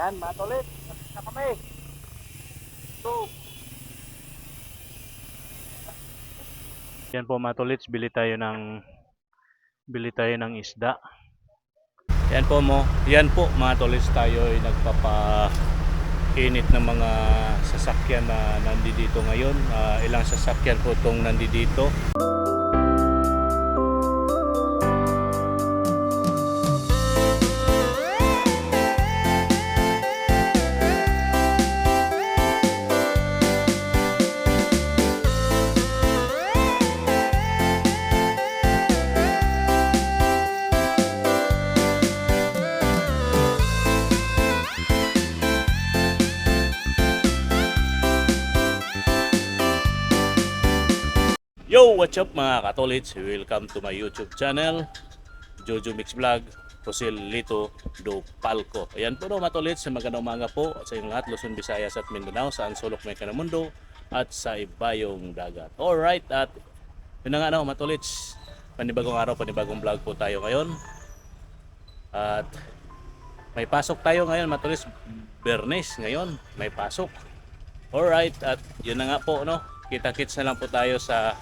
Yan, mga tolit. Na kami. So, Yan po mga tolits, bili tayo ng isda. Yan po mga tolits, tayo ay nagpapainit ng mga sasakyan na nandito ngayon. Ilang sasakyan po itong nandito. Yo, what's up mga katolits? Welcome to my YouTube channel, Jojo Mix Vlog, Rosil Lito do Palco. Ayan po mga tolits, magandang umaga po sa inyong lahat, Luzon, Visayas at Mindanao, saan sulok may kanamundo at sa ibayong dagat. Alright, at yun na nga mga tolits, panibagong araw, panibagong vlog po tayo ngayon. At may pasok tayo ngayon mga tolits, Bernes ngayon, may pasok. Alright, at yun na nga po, no? Kita-kits na lang po tayo sa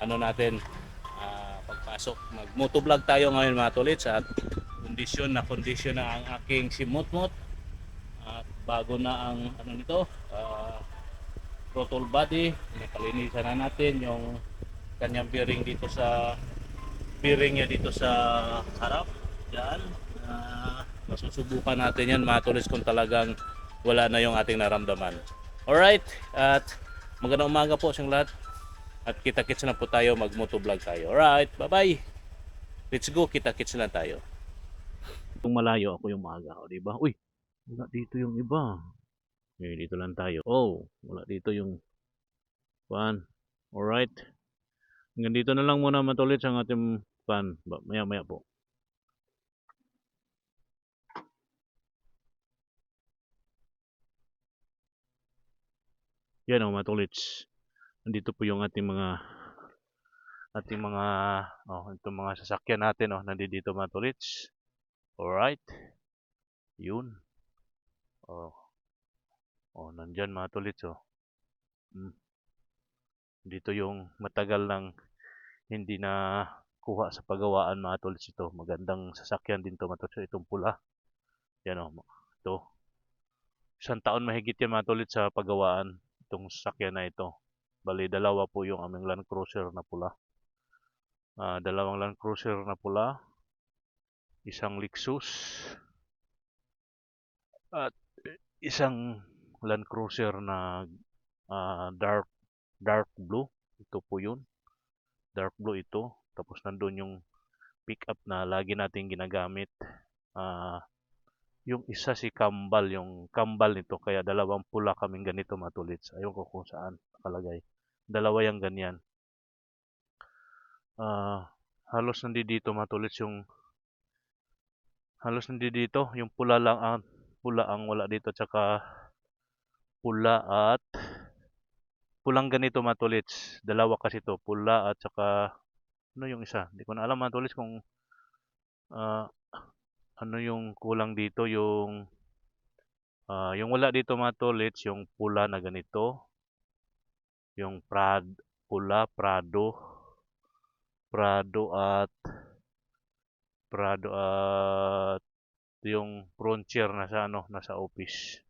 natin pagpasok. Mag-motovlog tayo ngayon mga tolits, at kondisyon na ang aking si Mutmut, at bago na ang throttle body. Napalinisan na natin yung kanyang bearing dito sa niya dito sa harap. Yan, masusubukan natin yan mga tolits kung talagang wala na yung ating naramdaman. Alright, at magandang umaga po sa lahat. At kita-kits na po tayo, mag-motovlog tayo. Alright, bye-bye. Let's go, kita-kits na tayo. Kung malayo ako yung maaga, o diba? Uy, wala dito yung iba. Okay, dito lang tayo. Oh, wala dito yung pan. Alright. Hanggang dito na lang muna matulit ang ating pan. Maya-maya po. Yan o mga tolits. Nandito po yung ating mga itong mga sasakyan natin, nandito mga tolits. Alright. Yun. Nandyan mga tolits, Dito yung matagal nang hindi na kuha sa pagawaan mga tolits ito. Magandang sasakyan din to mga tolits. Itong pula. Yan ito. 1 taon mahigit yan mga tolits sa pagawaan itong sasakyan na ito. Bali, dalawa po yung aming Land Cruiser na pula. Dalawang Land Cruiser na pula, isang Lexus, at isang Land Cruiser na dark blue. Ito po yun. Dark blue ito. Tapos nandun yung pickup na lagi nating ginagamit. Yung isa si Kambal, yung Kambal nito. Kaya dalawang pula kaming ganito mga tolits. Ayun ko kung saan nakalagay. Dalawa yung ganyan. Halos nandito mga tolits yung pula lang pula ang wala dito, tsaka pulang ganito mga tolits. Dalawa kasi to, pula at tsaka yung isa. Hindi ko na alam mga tolits kung ano yung kulang dito, yung wala dito mga tolits, yung pula na ganito. Yung pula, Prado at yung Frontier nasa office.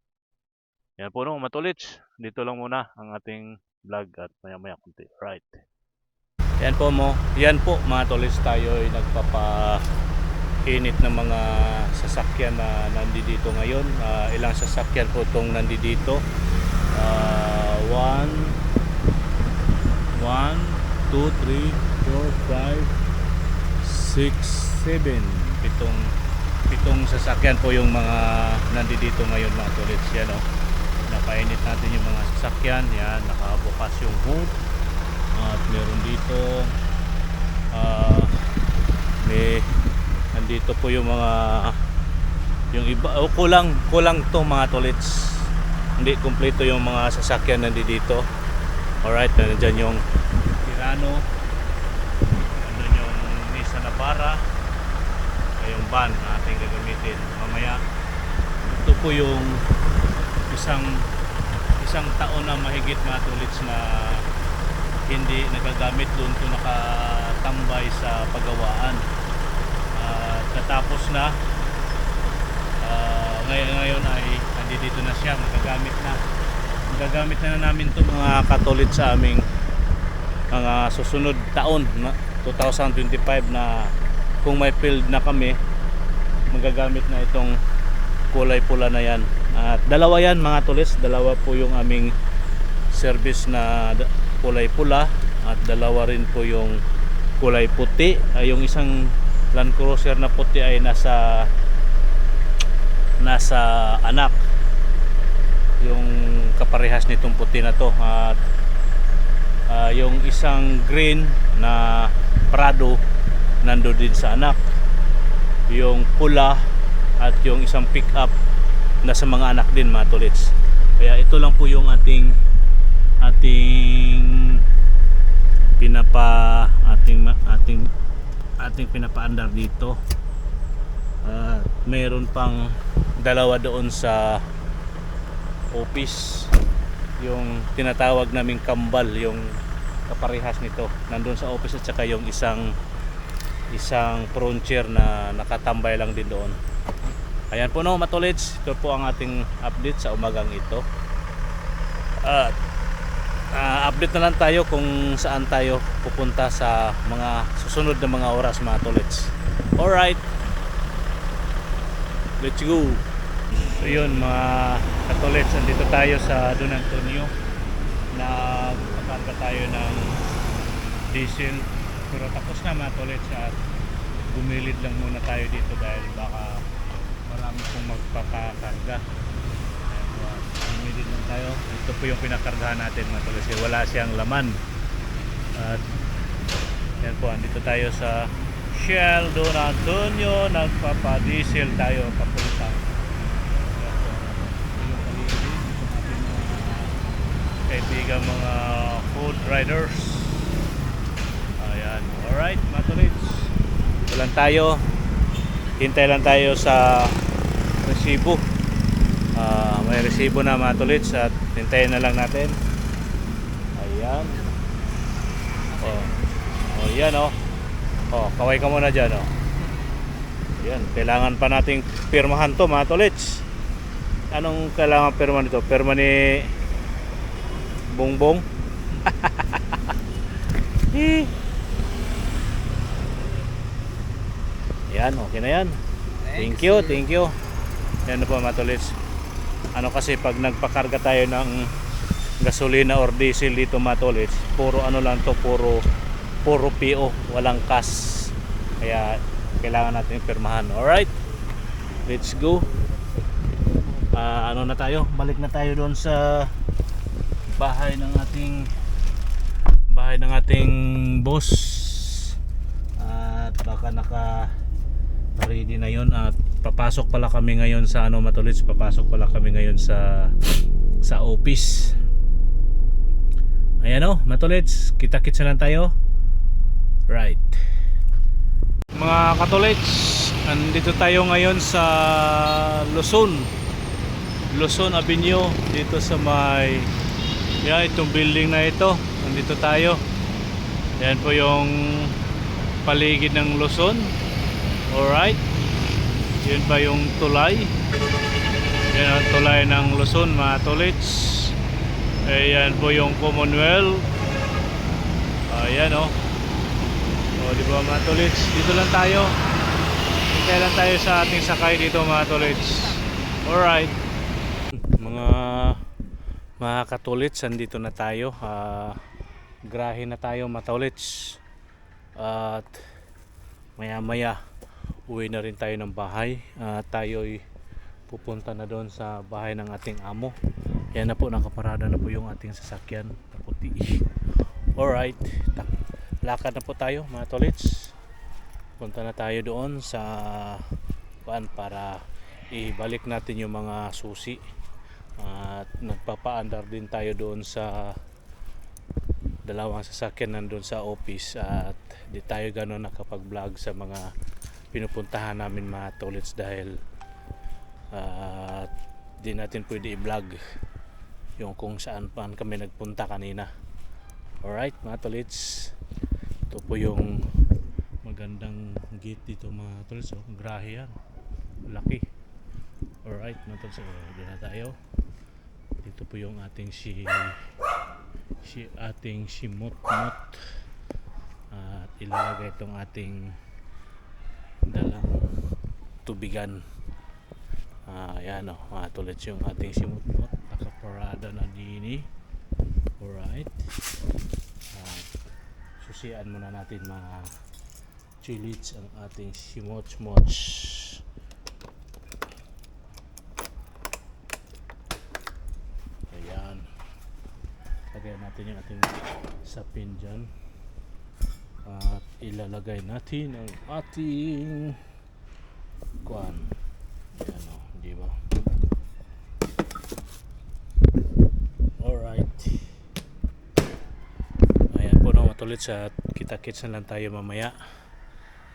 Yan po mga tolits. Dito lang muna ang ating vlog at maya-maya kunti. Right. Yan po mga tolits, tayo ay nagpapainit ng mga sasakyan na nandito ngayon. Ilang sasakyan po itong nandito. 1, 2, 3, 4, 5, 6, 7. Pitong sasakyan po yung mga nandito ngayon mga tolits. Yan napainit natin yung mga sasakyan. Yan, nakabukas yung hood. At meron dito nandito po yung mga iba. Kulang to mga tolits. Hindi kumpleto yung mga sasakyan nandito. Alright, nandiyan yung Tirano, nandiyan yung Nissan Navara, yung van na ating gagamitin mamaya. Ito po yung isang taon na mahigit mga tolits na hindi nagagamit doon to nakatambay sa paggawaan. Natapos na. Ngayon ay dito na siya, magagamit na namin to mga katolit sa aming mga susunod taon na 2025 na kung may field na kami, magagamit na itong kulay pula na yan. At dalawa yan mga tolits, dalawa po yung aming service na kulay pula at dalawa rin po yung kulay puti. Yung isang Land Cruiser na puti ay nasa anak, yung kaparehas nitong puti na to. At yung isang green na Prado nando din sa anak, yung pula at yung isang pickup nasa mga anak din mga tolits. Kaya ito lang po yung ating pinapaandar dito. Mayroon pang dalawa doon sa office, yung tinatawag naming kambal, yung kaparehas nito nandun sa office, at saka yung isang frontier na nakatambay lang din doon. Ayan po no, matolits, ito po ang ating update sa umagang ito. At update na lang tayo kung saan tayo pupunta sa mga susunod na mga oras mga tolits. Alright, let's go. So yun mga katolits, andito tayo sa Don Antonio. Nagpakarga tayo ng diesel, pero tapos na mga tolits, at bumilid lang muna tayo dito dahil baka marami pong magpapakarga. Bumilid lang tayo. Ito po yung pinakargahan natin mga tolits, wala siyang laman. At yan po, andito tayo sa Shell Don Antonio, nagpapadiesel tayo papunta. Kaibigan mga food riders. Ayan, alright mga tolits, ito lang tayo, hintay lang tayo sa resibo. May resibo na mga tolits, at hintayin na lang natin. Ayan, yan kaway ka muna dyan. Ayan, kailangan pa nating pirmahan to mga tolits. Anong kailangan pirma nito? Pirma ni Bongbong. Yan, okay na yan. Thank you. Yan na po mga tolits. Kasi pag nagpakarga tayo ng gasolina or diesel dito mga tolits, puro lang to, puro PO, walang cash. Kaya kailangan natin pirmahan. Alright, let's go. Na tayo, balik na tayo doon sa bahay ng ating boss, at baka naka-ready na yon. At papasok pala kami ngayon sa sa office. Ayan matolits, kita-kits na lang tayo. Right, mga katolits, andito tayo ngayon sa Luzon Avenue, dito sa may itong building na ito. Nandito tayo. Yan po yung paligid ng Luzon. Alright, yun pa yung tulay. Yan ang tulay ng Luzon mga tolits. Ayan po yung Commonwealth. Ayan diba mga tolits, dito lang tayo. Hintay lang tayo sa ating sakay dito mga tolits. Alright mga katolits, andito na tayo. Grahe na tayo mga tolits, at maya maya uwi na rin tayo ng bahay. Tayo'y pupunta na doon sa bahay ng ating amo. Yan na po, nakaparada na po yung ating sasakyan na puti. Alright, lakad na po tayo mga tolits. Punta na tayo doon sa para ibalik natin yung mga susi. At nagpapaandar din tayo doon sa dalawang sasakyan nandun sa office, at di tayo gano'n nakapag-vlog sa mga pinupuntahan namin mga tolits dahil di natin pwede i-vlog yung kung saan pa kami nagpunta kanina. Alright mga tolits, ito po yung magandang gate dito mga tolits. Oh, grahe yan, laki. Alright mga tolits, dito na tayo. Dito po yung ating ating si Mot-Mot, at ilalagay itong ating dalang tubigan. Ayan o mga tolits, yung ating si Mot-Mot nakaparada na dini. Alright, susian muna natin mga chilits ang ating si Mot-Mot. Ayan, lagay natin yung ating sapin dyan at ilalagay natin ang ating kuan. Ayan o, di ba? Alright, ayan po no matulit, sa kita-kits na lang tayo mamaya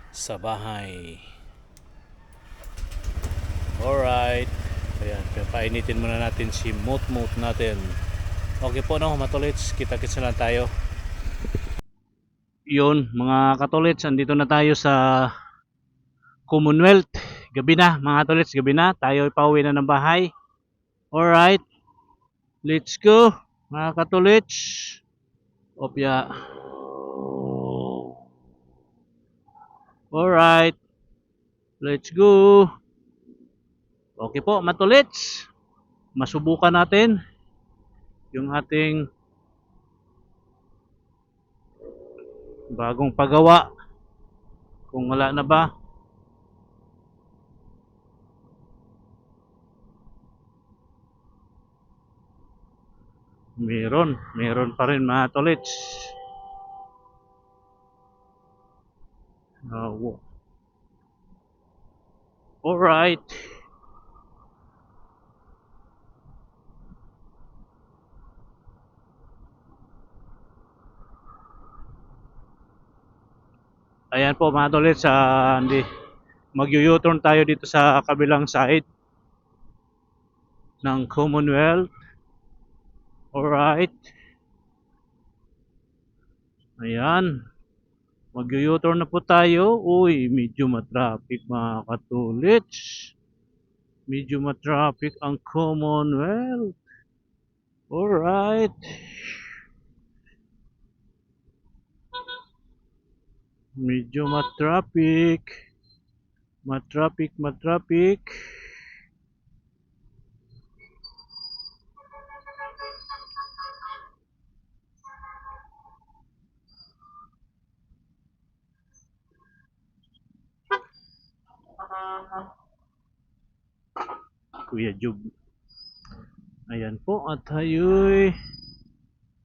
sa bahay. Alright, ayan, painitin muna natin si Mot-Mot natin. Okay po no matulits, kita-kits na lang tayo. Yun mga katulits, andito na tayo sa Commonwealth. Gabi na mga katulits, gabi na, tayo ipauwi na ng bahay. Alright, let's go mga katulits. Opya. Alright, let's go. Okay po matulits, masubukan natin yung ating bagong paggawa, kung wala na ba. Meron pa rin mga tolits. Alright, ayan po mga tolits, mag-u-turn tayo dito sa kabilang side ng Commonwealth. Alright, ayan, mag-u-turn na po tayo. Uy, medyo matraffic mga katulits, medyo matraffic ang Commonwealth. Alright, medyo matraffic. Kuya Jub, ayan po, at tayo'y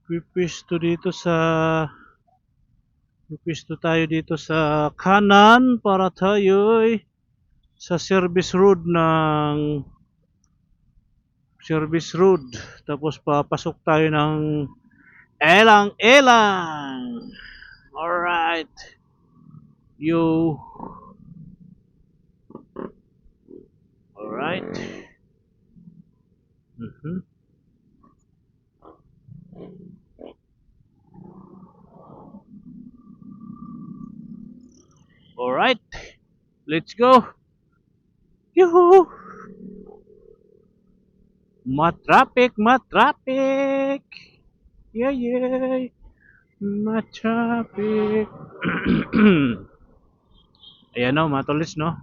pipisto tayo dito sa kanan para tayo'y sa service road, tapos papasok tayo ng Elang. Alright, yo. Alright. Alright, let's go. Yoo-hoo. Matraffic. Yay. Matraffic. Ayan o, mga tolits, no?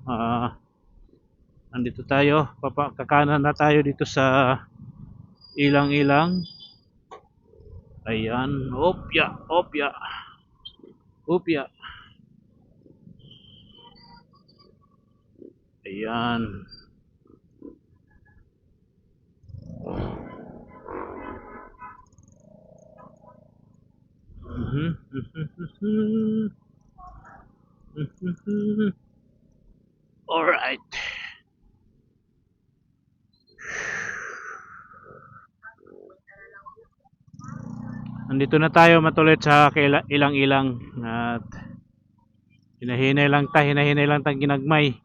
Andito tayo, kakanan na tayo dito sa Ilang. Ayan, opya. Ayan. Alright. Nandito na tayo matulit sa Ilang at hinahinay lang tang ginagmay.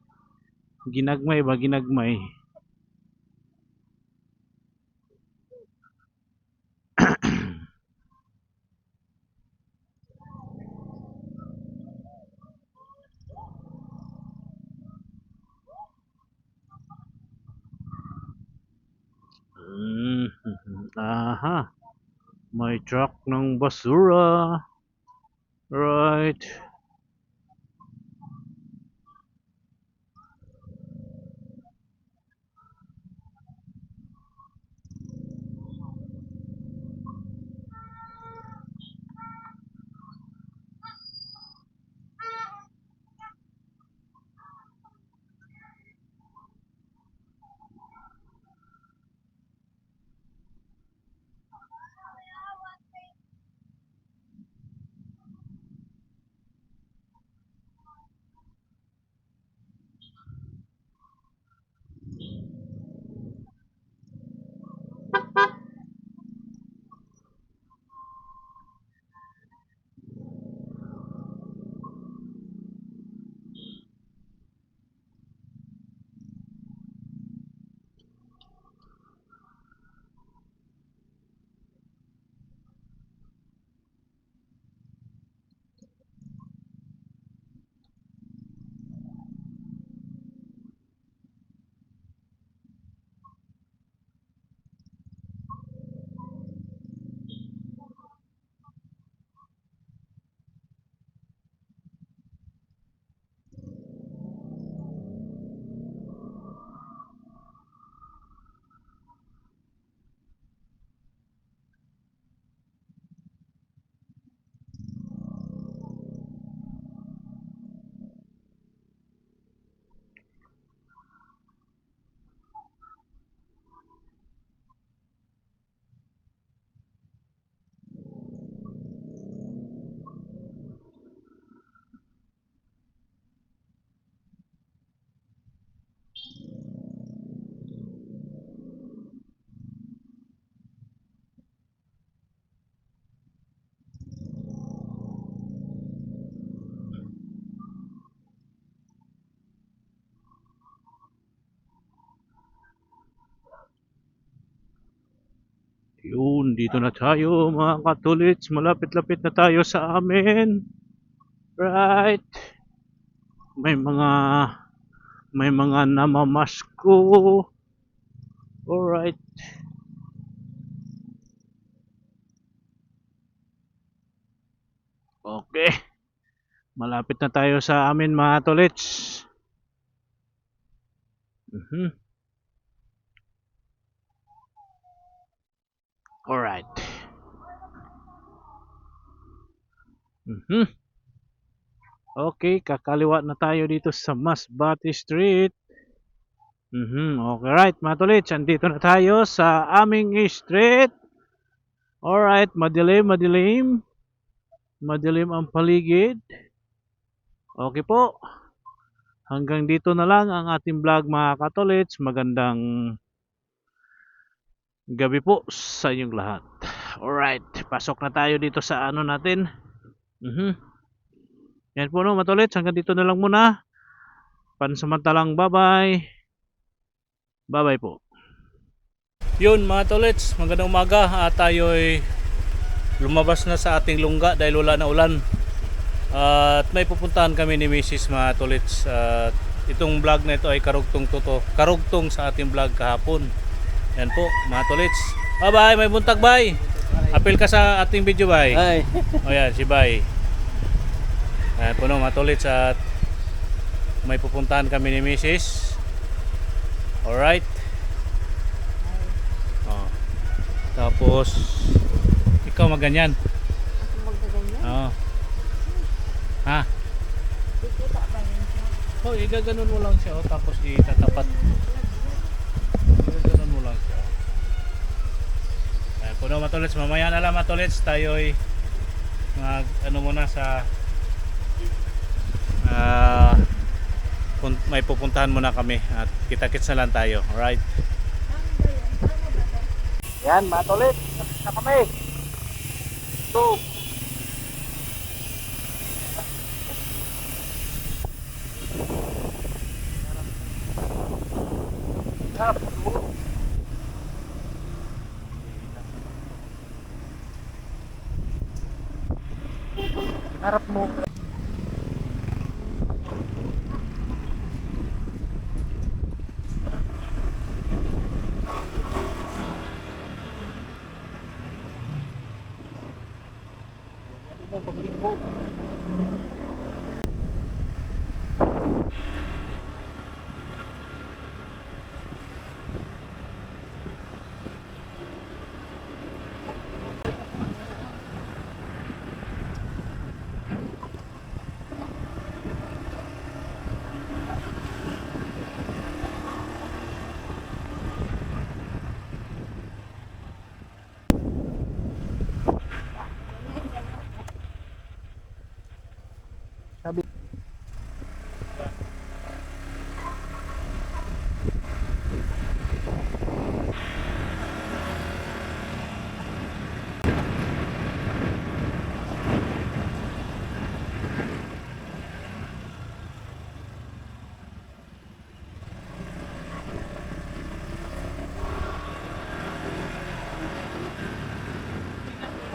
Mm, aha, may truck ng basura. Right. Yun, dito na tayo mga katulits. Malapit-lapit na tayo sa amin. Right. May mga namamasko. Alright. Okay. Malapit na tayo sa amin mga tolits. Alright. Okay, kakaliwa na tayo dito sa Masbate Street. Okay, right mga tolits. Andito na tayo sa aming street. Alright, madilim. Madilim ang paligid. Okay po. Hanggang dito na lang ang ating vlog mga katolits. Magandang gabi po sa inyong lahat. Alright, pasok na tayo dito sa ano natin. Yan po no, matolits. Hanggang dito na lang muna. Pansamantalang bye-bye. Bye-bye po. Yun mga tolits, magandang umaga. Tayo ay lumabas na sa ating lungga dahil wala na ulan. At may pupuntahan kami ni Mrs. mga tolits. Itong vlog na ito ay karugtong sa ating vlog kahapon. Yan po mga tolits. Bye-bye, may buntag bye. Apil ka sa ating video bye. Ay. O yan, si bye. Ayan po no, mga tolits, at may pupuntahan kami ni Mrs. Alright. Oh. Tapos ikaw maganyan. Ako magkaganyan? Oo. Ha? Kikita ba yun siya? Oh, igaganon mo lang siya, oh, tapos itatapat. Igaganon mo lang siya. Ayan po no, matulits. Mamaya na lang matulits. Tayo ay ano muna sa may pupuntahan muna kami at kita-kits na lang tayo. Alright. Yan, matulit. Na kami. So, Harap mo. Sabi.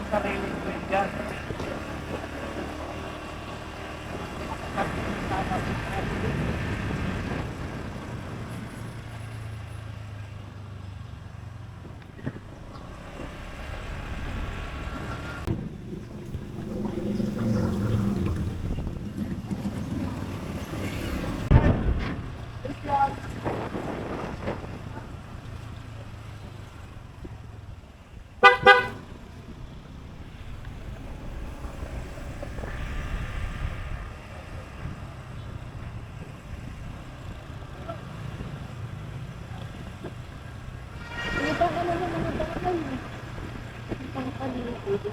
Sarili ko yan. Ano ba naman yung mga bakal? Ang paligid.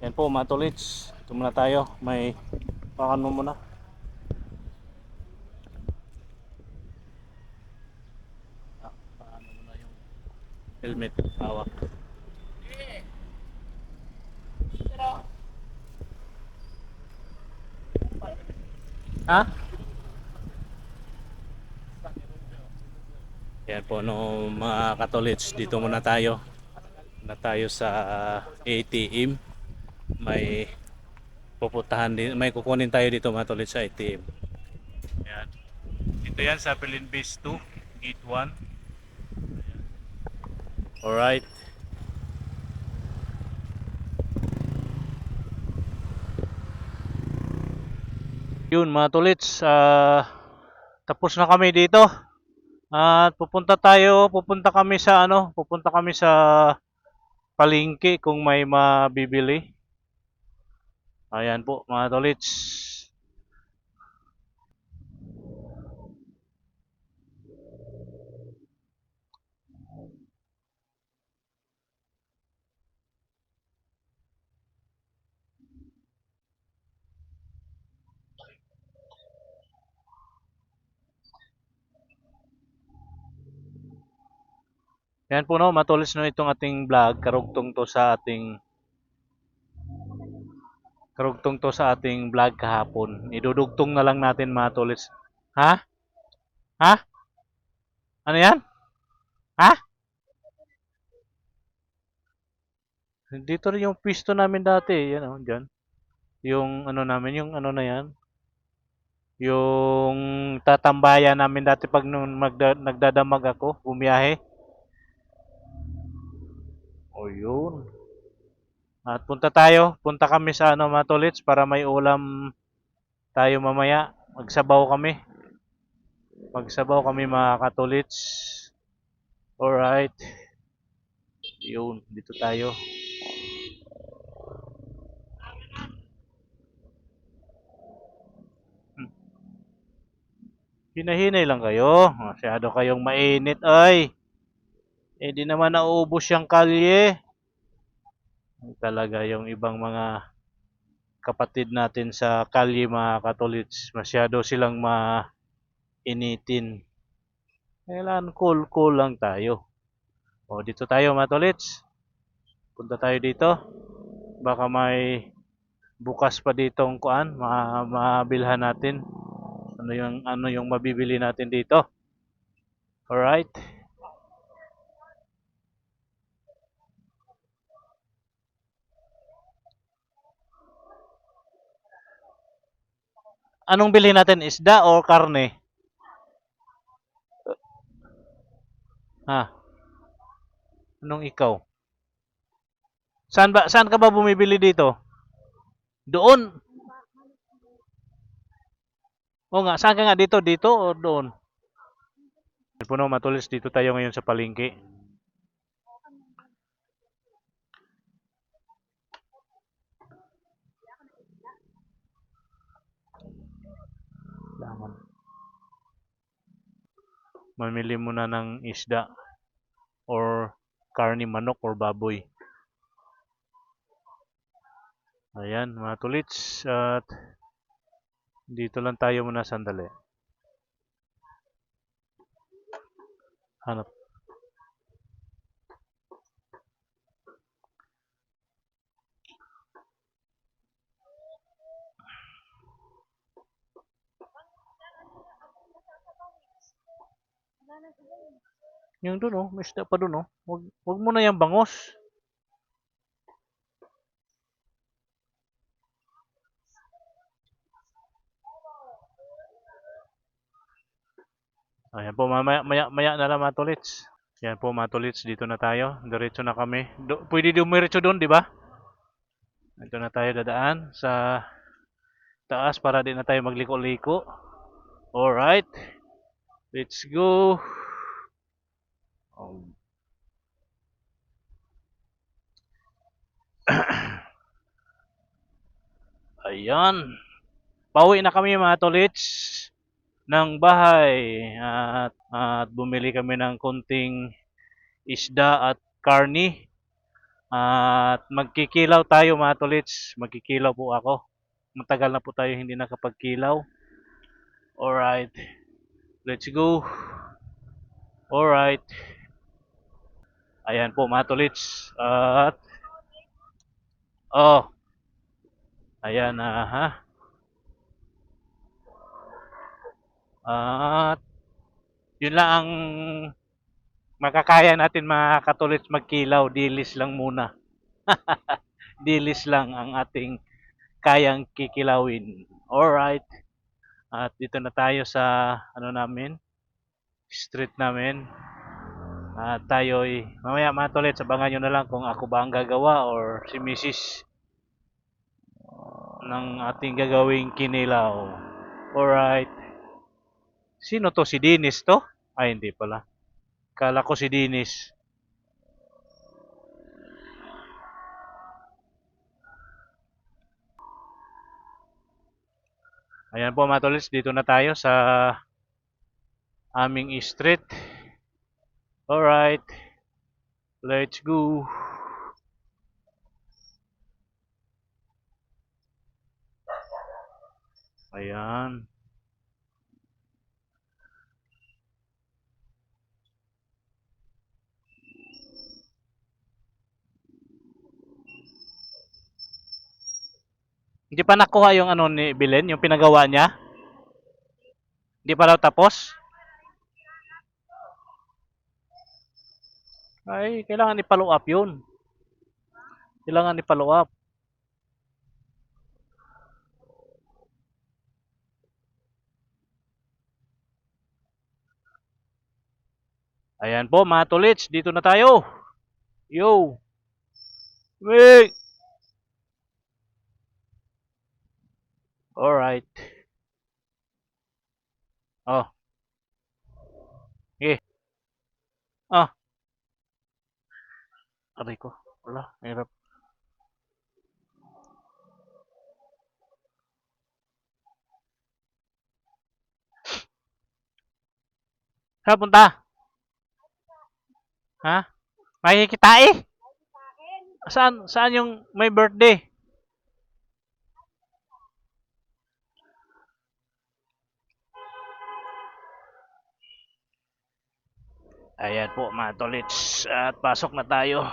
Yan po mga tolits. Ito muna tayo. May pakan mo muna. Paano muna yung helmet. Hawak. Ha? Yan po no mga katolits. Dito muna tayo. Na tayo sa ATM. May pupuntahan din, may kukunin tayo dito mga tolits sa ATM. Yan. Dito yan sa Pilin Base 2, Gate 1. Alright. Yun mga tolits, tapos na kami dito. At pupunta kami sa palengke kung may mabibili. Ayan po mga tolits. Yan po no, matulis no itong ating vlog, karugtong to sa ating vlog kahapon. Idudugtong na lang natin mga tulis. Ha? Ha? Ano yan? Ha? Dito rin yung pisto namin dati, yan oh, diyan. Yung ano namin, yung ano na yan. Yung tatambayan namin dati pag nung nagdadamag ako, bumiyahe. O yun. At punta kami sa ano mga tolits para may ulam tayo mamaya. Magsabaw kami mga katolits. Alright. Yun, dito tayo. Hinahinay lang kayo. Masyado kayong mainit ay. Eh di naman nauubos yung kalye. Talaga yung ibang mga kapatid natin sa kalye mga katolits. Masyado silang mainitin. Kailangan cool lang tayo. O dito tayo mga tolits. Punta tayo dito. Baka may bukas pa ditong kuan, mabilhan natin. Ano yung mabibili natin dito. Alright. Anong bilhin natin? Isda o karne? Ha? Anong ikaw? Saan ka ba bumibili dito? Doon. O nga, saan ka nga dito? Dito o doon? Puno matulis dito tayo ngayon sa palengke. Laman. Mamili muna ng isda or karni manok or baboy. Ayan, mga tulits. At dito lang tayo muna sandali. Hanap. Yung doon oh, may isda pa doon oh. Wag mo na yung bangos. Ayan po, maya na lang mga tolits. Yan po mga tolits, dito na tayo. Diretso na kami. Pwede dumiretso doon, di ba? Dito na tayo dadaan sa taas para di na tayo magliko-liko. Alright. Let's go. Ayan. Pauwi na kami mga tolits ng bahay at bumili kami ng konting isda at karni at magkikilaw tayo mga tolits. Magkikilaw po ako. Matagal na po tayo hindi nakapagkilaw. Alright. Let's go. Alright. Ayan po mga tolits. At oh. Ayan ha. At yun lang ang makakaya natin mga katolits magkilaw. Dilis lang muna. Dilis lang ang ating kayang kikilawin. Alright. At dito na tayo sa street namin. At tayo'y mamaya mga tolits, abangan nyo na lang kung ako ba ang gagawa or si Mrs. ng ating gagawing kinilaw. Alright. Sino to? Si Dennis to? Ay, hindi pala. Kala ko si Dennis. Ayan po mga tolits, dito na tayo sa aming street. Alright. Let's go. Ayan. Hindi pa nakuha yung ano ni Belen, yung pinagawa niya? Hindi pa raw tapos? Ay, kailangan i-follow up yun. Kailangan i-follow up. Ayan po, mga tolits, dito na tayo. Yo! Wait! Alright. Oh. Eh. Ah. Aray ko. Wala. Hirap. Saan punta? Ha? May kita eh. Saan yung may birthday? Ayan po mga tolits. At pasok na tayo.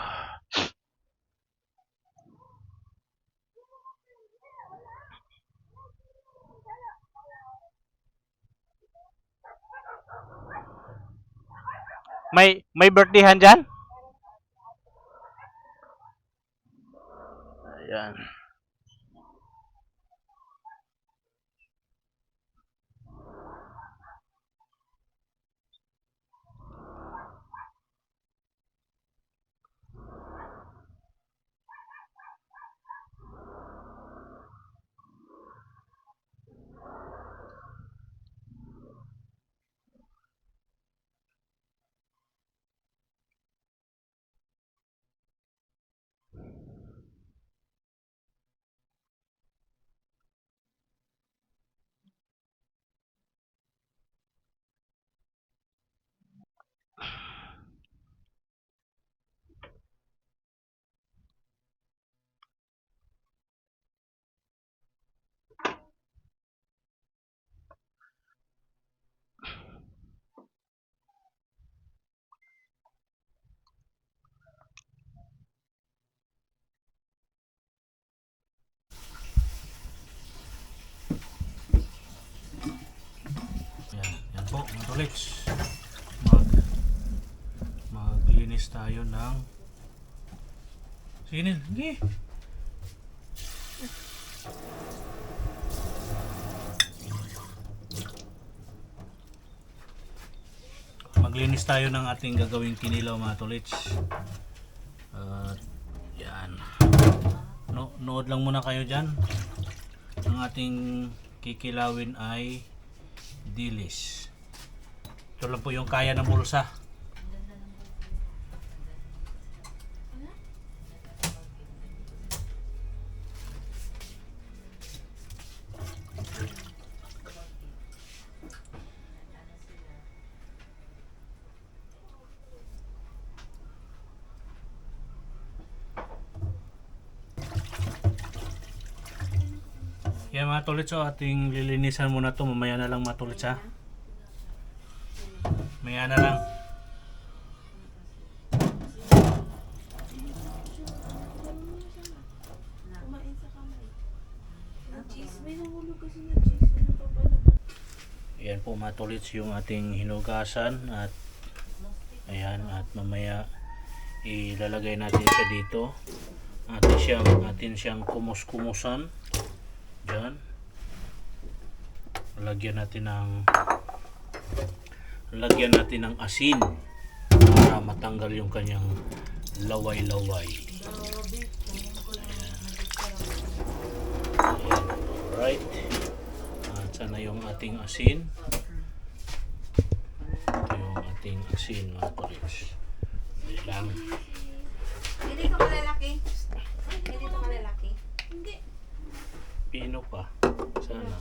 May birthdayhan dyan? Ayan. Yan po mga tolits. Maglinis tayo ng sige. Maglinis tayo ng ating gagawing kinilaw mga tolits. Yan. Nood lang muna kayo dyan. Ang ating kikilawin ay dilis. Ito lang po yung kaya ng bulsa. Yan mga tolits, ating lilinisan muna to. Mamaya na lang mga tolits ha. Mamaya na lang. Yan po mga tolits yung ating hinugasan at ayan, at mamaya ilalagay natin siya dito. Atin siyang kumus-kumusan. Diyan. Lagyan natin ng asin para matanggal yung kanyang laway-laway. Ayan. Alright. At sana yung ating asin. Ito yung ating asin mga tolits. Hindi lang. Hindi ka malalaki. Hindi ka malalaki. Hindi. Pino pa. Sana.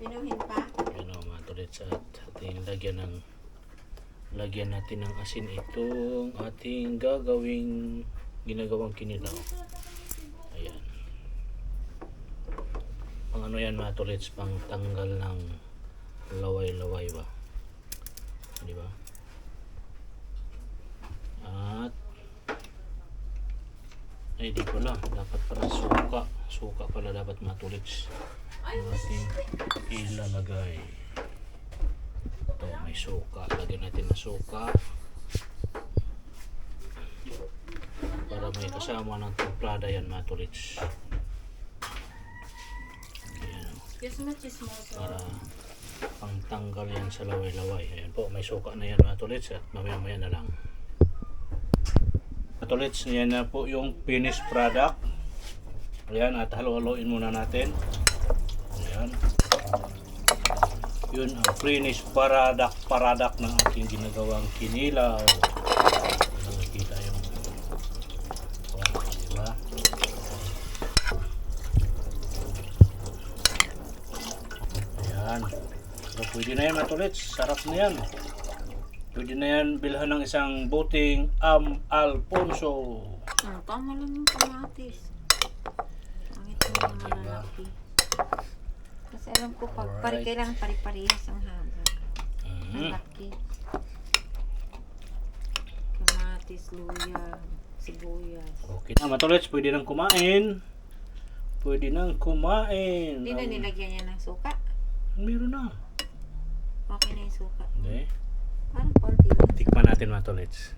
Pinuhin pa. Yan o mga tolits, at ating lagyan natin ng asin itong ating ginagawang kinilaw. Ayan. Pang ano yan mga tolits, pang tanggal ng laway-laway ba? Di ba? At ay di pala, dapat pala suka pala dapat mga tolits ang ating ilalagay. Ito may suka, lagyan natin na suka para may kasama ng templada yan mga tolits. Ayan, para pangtanggal yan sa laway-laway. Ayan po, may suka na yan mga tolits, at mamaya na lang. Tolits, yan na po yung finished product. Ayan, at halo-haloin muna natin. Ayan. Ayan. Yun ang finish paradak ng aking ginagawang kinilaw. Kita yung diba? Ayan. So, pwede na yan mga tolits. Sarap na yan. Pwede na yan bilhan ng isang buting Alfonso. Tama lang yung kamatis. Ang ito yung malalaki. Kasi alam ko pag kailangan pari-parehas ang haba. Ang laki. Kamatis, luya, sibuyas. Okay na mga tolits. Pwede nang kumain. Pwede nang kumain. Hindi na nilagyan niya ng suka. Meron na. Okay na yung suka. Okay. Parang konti lang. Tikman natin mga tolits.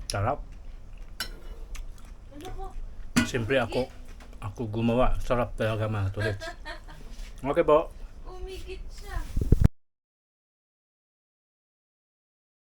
Sarap. Siyempre ako gumawa. Sarap talaga mga tolits. Okay po. Umigit siya.